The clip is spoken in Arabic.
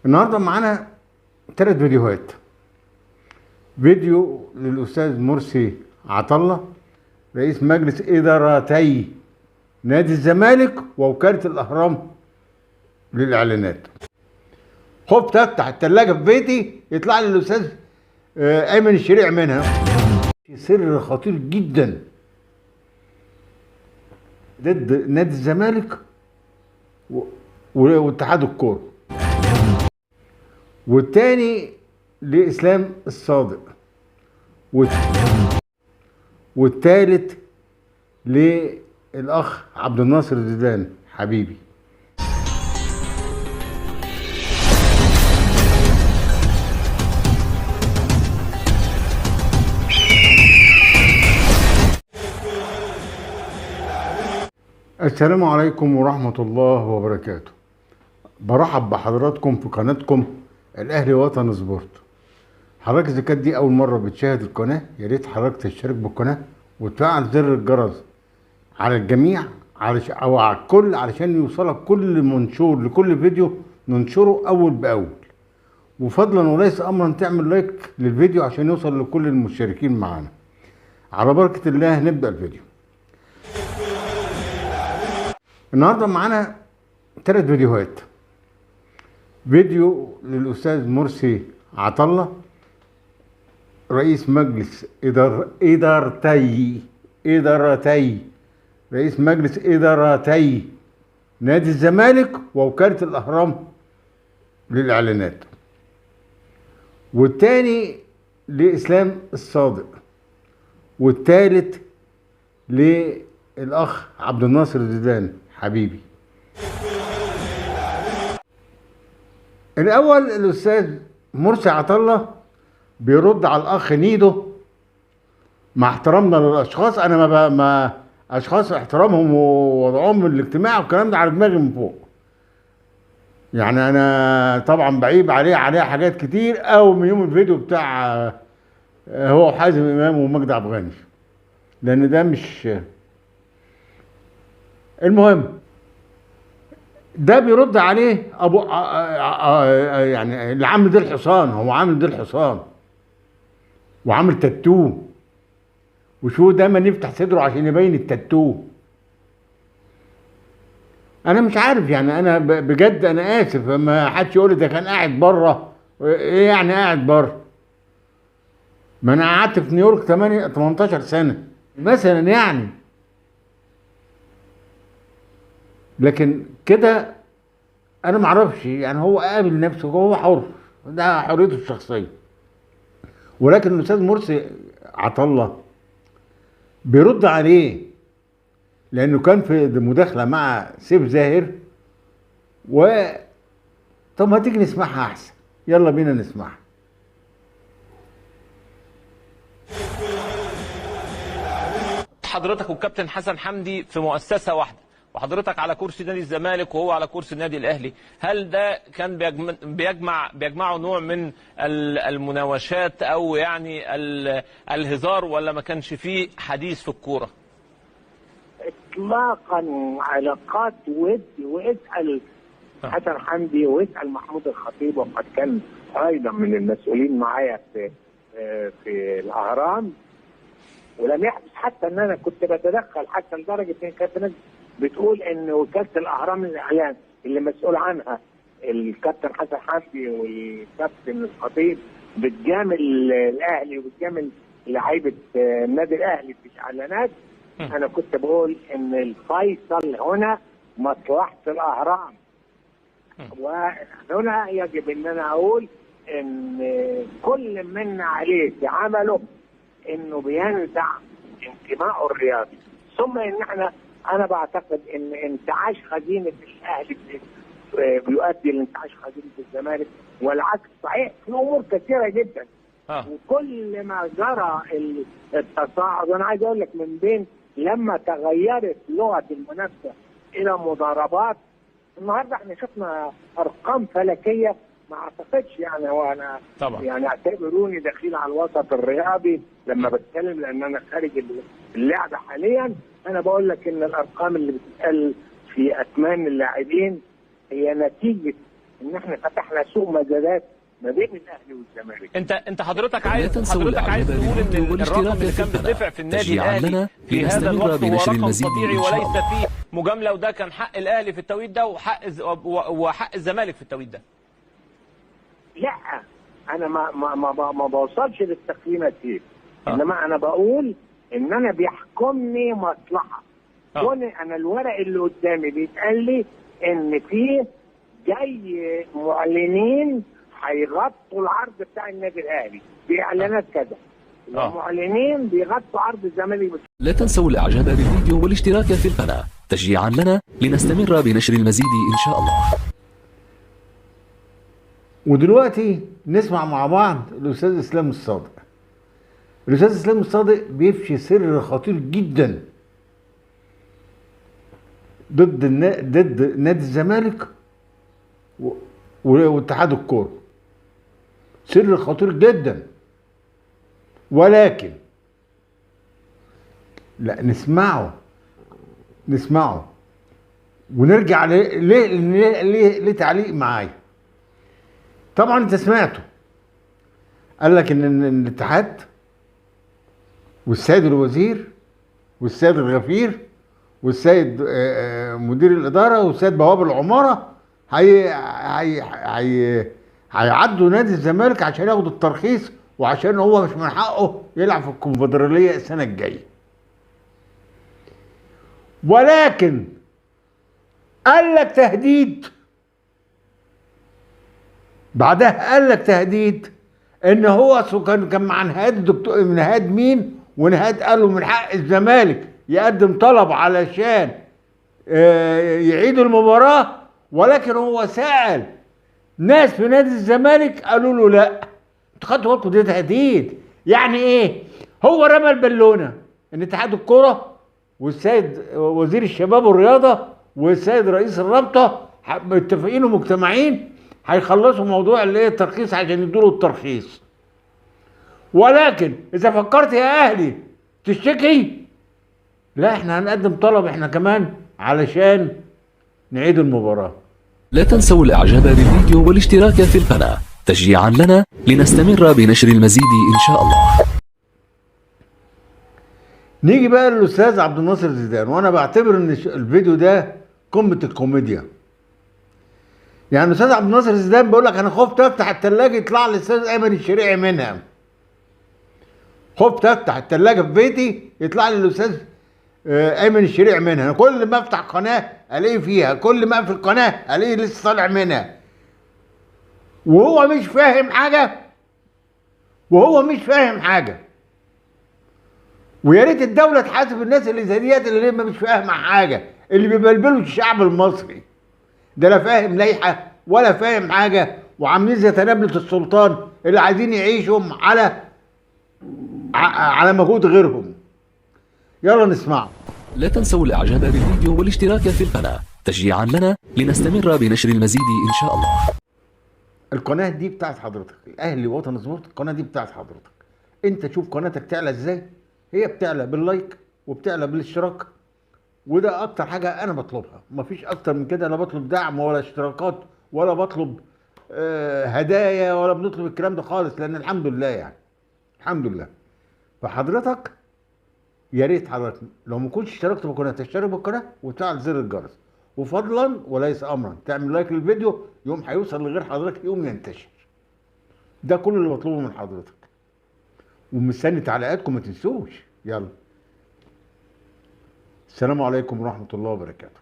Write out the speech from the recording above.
النهارده معانا 3 فيديوهات. فيديو للاستاذ مرسي عطله رئيس مجلس ادارتي نادي الزمالك ووكاله الاهرام للاعلانات. خفت افتح الثلاجه في بيتي يطلع لي الاستاذ ايمن الشريع منها. سر خطير جدا ضد نادي الزمالك واتحاد الكوره، والتاني لاسلام الصادق، والتالت للاخ عبد الناصر زيدان حبيبي. السلام عليكم ورحمة الله وبركاته. برحب بحضراتكم في قناتكم الأهلي وطن سبورت. حضرتك إذا كانت دي أول مرة بتشاهد القناة يا ريت حضرتك تشترك بالقناة وتفعل زر الجرس على الجميع أو على الكل علشان يوصلك كل منشور لكل فيديو ننشره أول بأول. وفضلا وليس أمرا تعمل لايك للفيديو عشان يوصل لكل المشتركين معانا. على بركة الله نبدأ الفيديو. النهارده معانا 3 فيديوهات. فيديو للاستاذ مرسي عطله رئيس مجلس ادارتي رئيس مجلس ادارتي نادي الزمالك ووكاله الاهرام للاعلانات، والتاني لاسلام الصادق، والتالت للاخ عبد الناصر زيدان حبيبي. الاول الاستاذ مرسي عطله بيرد على الاخ نيدو. مع احترامنا للاشخاص، انا ما اشخاص احترامهم ووضعهم الاجتماعي والكلام ده على دماغي من فوق. يعني انا طبعا بعيب عليه حاجات كتير قوي من يوم الفيديو بتاع هو حازم امام ومجدي عبد الغني، لان ده مش المهم. ده بيرد عليه ابو يعني اللي عامل ديل حصان. هو عامل ديل حصان وعامل تاتو، وشو دايما يفتح صدره عشان يبين التاتو. انا مش عارف، يعني انا بجد انا اسف ما حدش يقول لي ده كان قاعد بره. ايه يعني قاعد بره؟ ما انا قعدت في نيويورك 18 سنه مثلا يعني. لكن كده انا معرفش، يعني هو قابل نفسه، هو حر، ده حريته الشخصيه. ولكن الاستاذ مرسي عطله بيرد عليه لانه كان في مداخله مع سيف زاهر. طب ما تيجي نسمعها احسن. يلا بينا نسمعها. حضرتك والكابتن حسن حمدي في مؤسسة واحدة، وحضرتك على كرسي نادي الزمالك وهو على كرسي النادي الأهلي، هل ده كان بيجمعوا نوع من المناوشات أو يعني الهزار، ولا ما كانش فيه حديث في الكورة؟ اطلاقا علاقات واسال حسن حمدي واسال محمود الخطيب، وقد كان ايضا من المسؤولين معايا في الاهرام. ولم يحدث حتى ان انا كنت بتدخل، حتى لدرجه ان كانت ناس بتقول ان وكاله الاهرام للاعلام اللي مسؤول عنها الكابتن حسن حمدي والكابتن الخطيب بتجامل الاهلي وبتجامل لعيبه النادي الاهلي في الاعلانات. انا كنت بقول ان الفيصل هنا مصلحه الاهرام، وهنا يجب ان انا اقول ان كل منا عليه في عمله انه بينزع انتمائه الرياضي. ثم ان انا بعتقد ان انتعاش خزينه الاهلي بيؤدي لانتعاش خزينه الزمالك، والعكس صحيح في امور كثيره جدا. وكل ما جرى التصاعد، وانا عايز اقول لك من بين لما تغيرت لغه المنافسه الى مضاربات، النهارده احنا شفنا ارقام فلكيه. ما اعتقدش يعني، هو انا طبعا يعني اعتبروني دخيل على الوسط الرياضي لما بتكلم، لان انا خارج اللعبه حاليا. انا بقول لك ان الارقام اللي بتتقال في اثمان اللاعبين هي نتيجه ان احنا فتحنا سوق مزادات ما بين الاهلي والزمالك. انت حضرتك عايز تقول ان الرقم اللي كان بيدفع في النادي الاهلي في هذا الوقت هو رقم طبيعي وليس فيه مجامله، وده كان حق الاهلي في التوقيت ده وحق الزمالك في التوقيت ده. لا انا ما بوصلش للتقييمات دي، انما انا بقول ان انا بيحكمني مصلحه. كوني انا الورق اللي قدامي بيتقال لي ان في جاي معلنين هيغطوا العرض بتاع النادي الاهلي باعلانات كذا، ومعلنين بيغطوا عرض الزمالك. لا تنسوا الاعجاب بالفيديو والاشتراك في القناه تشجيعا لنا لنستمر بنشر المزيد ان شاء الله. ودلوقتي نسمع مع بعض الاستاذ اسلام الصادق. الاستاذ اسلام الصادق بيفشي سر خطير جدا ضد نادي الزمالك واتحاد الكوره، سر خطير جدا. ولكن لا نسمعه ونرجع ليه تعليق معايا. طبعا انت سمعته، قال لك ان الاتحاد والسيد الوزير والسيد الغفير والسيد مدير الاداره والسيد بواب العماره هيعدوا نادي الزمالك عشان ياخدوا الترخيص، وعشان هو مش من حقه يلعب في الكونفدراليه السنه الجايه. ولكن قال لك تهديد، بعدها قال لك تهديد ان هو كان مع نهاد الدكتور نهاد مين، ونهاد قال له من حق الزمالك يقدم طلب علشان يعيدوا المباراه، ولكن هو سأل ناس في نادي الزمالك قالوا له لا. انتوا خدتوا بالكم ده تهديد؟ يعني ايه؟ هو رمى البالونه ان اتحاد الكوره والسيد وزير الشباب والرياضه والسيد رئيس الرابطه متفقين ومجتمعين هيخلصوا موضوع اللي ايه الترخيص عشان يدوا له الترخيص. ولكن اذا فكرت يا اهلي تشتكي، لا احنا هنقدم طلب احنا كمان علشان نعيد المباراه. لا تنسوا الاعجاب بالفيديو والاشتراك في القناه تشجيعا لنا لنستمر بنشر المزيد ان شاء الله. نيجي بقى للاستاذ عبد الناصر زيدان، وانا بعتبر ان الفيديو ده قمه الكوميديا. يعني الاستاذ عبد الناصر زيدان بيقول لك انا خفت افتح الثلاجه يطلع لي الاستاذ ايمن الشريعي منها. خفت افتح الثلاجه في بيتي يطلع لي الاستاذ ايمن الشريعي منها. انا كل ما افتح قناه الاقيه فيها، كل ما اقفل قناه الاقيه لسه طالع منها. وهو مش فاهم حاجه. ويا ريت الدوله تحاسب الناس اللي زي ديت اللي مش فاهمه حاجه، اللي بيبلبلوا الشعب المصري ده، لا فاهم لائحه ولا فاهم حاجه، وعاملين زي تنابله السلطان اللي عايزين يعيشوا على مجهود غيرهم. يلا نسمعه. لا تنسوا الاعجاب بالفيديو والاشتراك في القناه تشجيعا لنا لنستمر بنشر المزيد ان شاء الله. القناه دي بتاعت حضرتك، الاهلي وطن سبورت، القناه دي بتاعت حضرتك. انت شوف قناتك تعلى ازاي. هي بتعلى باللايك وبتعلى بالاشتراك، وده اكتر حاجه انا بطلبها. مفيش اكتر من كده، لا بطلب دعم ولا اشتراكات ولا بطلب هدايا ولا بنطلب الكلام ده خالص، لان الحمد لله يعني الحمد لله. فحضرتك يا ريت حضرتك لو ما كنتش اشتركت بالقناه تشترك بالقناه وتفعل زر الجرس، وفضلا وليس امرا تعمل لايك للفيديو، يوم هيوصل لغير حضرتك، يوم ينتشر. ده كل اللي بطلبه من حضرتك، ومستني تعليقاتكم ما تنسوش. يلا، السلام عليكم ورحمه الله وبركاته.